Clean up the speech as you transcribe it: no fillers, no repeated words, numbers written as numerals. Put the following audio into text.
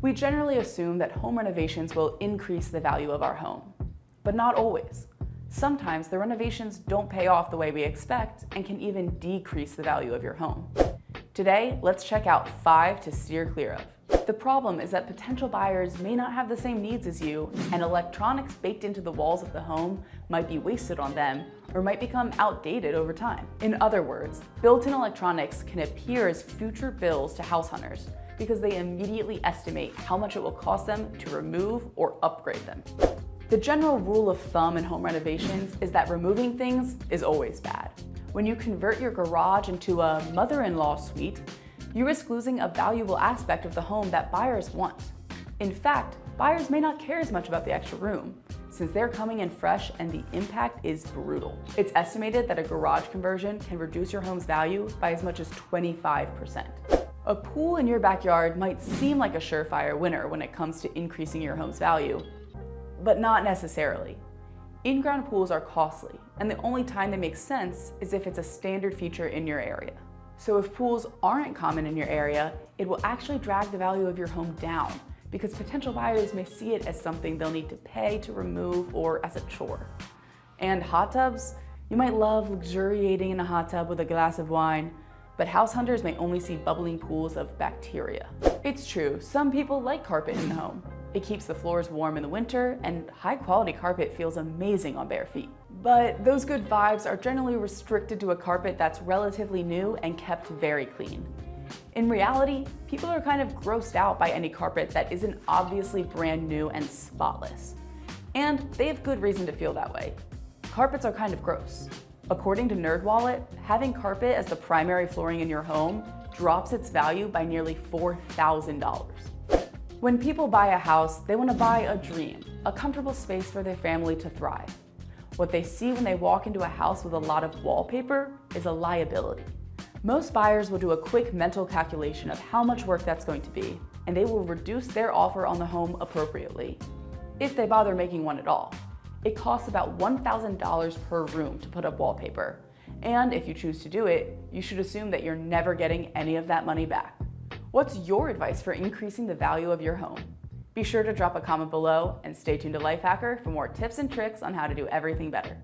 We generally assume that home renovations will increase the value of our home, but not always. Sometimes the renovations don't pay off the way we expect and can even decrease the value of your home. Today, let's check out 5 to steer clear of. The problem is that potential buyers may not have the same needs as you, and electronics baked into the walls of the home might be wasted on them or might become outdated over time. In other words, built-in electronics can appear as future bills to house hunters because they immediately estimate how much it will cost them to remove or upgrade them. The general rule of thumb in home renovations is that removing things is always bad. When you convert your garage into a mother-in-law suite, you risk losing a valuable aspect of the home that buyers want. In fact, buyers may not care as much about the extra room, since they're coming in fresh and the impact is brutal. It's estimated that a garage conversion can reduce your home's value by as much as 25%. A pool in your backyard might seem like a surefire winner when it comes to increasing your home's value, but not necessarily. In-ground pools are costly, and the only time they make sense is if it's a standard feature in your area. So if pools aren't common in your area, it will actually drag the value of your home down because potential buyers may see it as something they'll need to pay to remove or as a chore. And hot tubs? You might love luxuriating in a hot tub with a glass of wine, but house hunters may only see bubbling pools of bacteria. It's true, some people like carpet in the home. It keeps the floors warm in the winter, and high-quality carpet feels amazing on bare feet. But those good vibes are generally restricted to a carpet that's relatively new and kept very clean. In reality, people are kind of grossed out by any carpet that isn't obviously brand new and spotless. And they have good reason to feel that way. Carpets are kind of gross. According to NerdWallet, having carpet as the primary flooring in your home drops its value by nearly $4,000. When people buy a house, they want to buy a dream, a comfortable space for their family to thrive. What they see when they walk into a house with a lot of wallpaper is a liability. Most buyers will do a quick mental calculation of how much work that's going to be, and they will reduce their offer on the home appropriately, if they bother making one at all. It costs about $1,000 per room to put up wallpaper, and if you choose to do it, you should assume that you're never getting any of that money back. What's your advice for increasing the value of your home? Be sure to drop a comment below and stay tuned to Lifehacker for more tips and tricks on how to do everything better.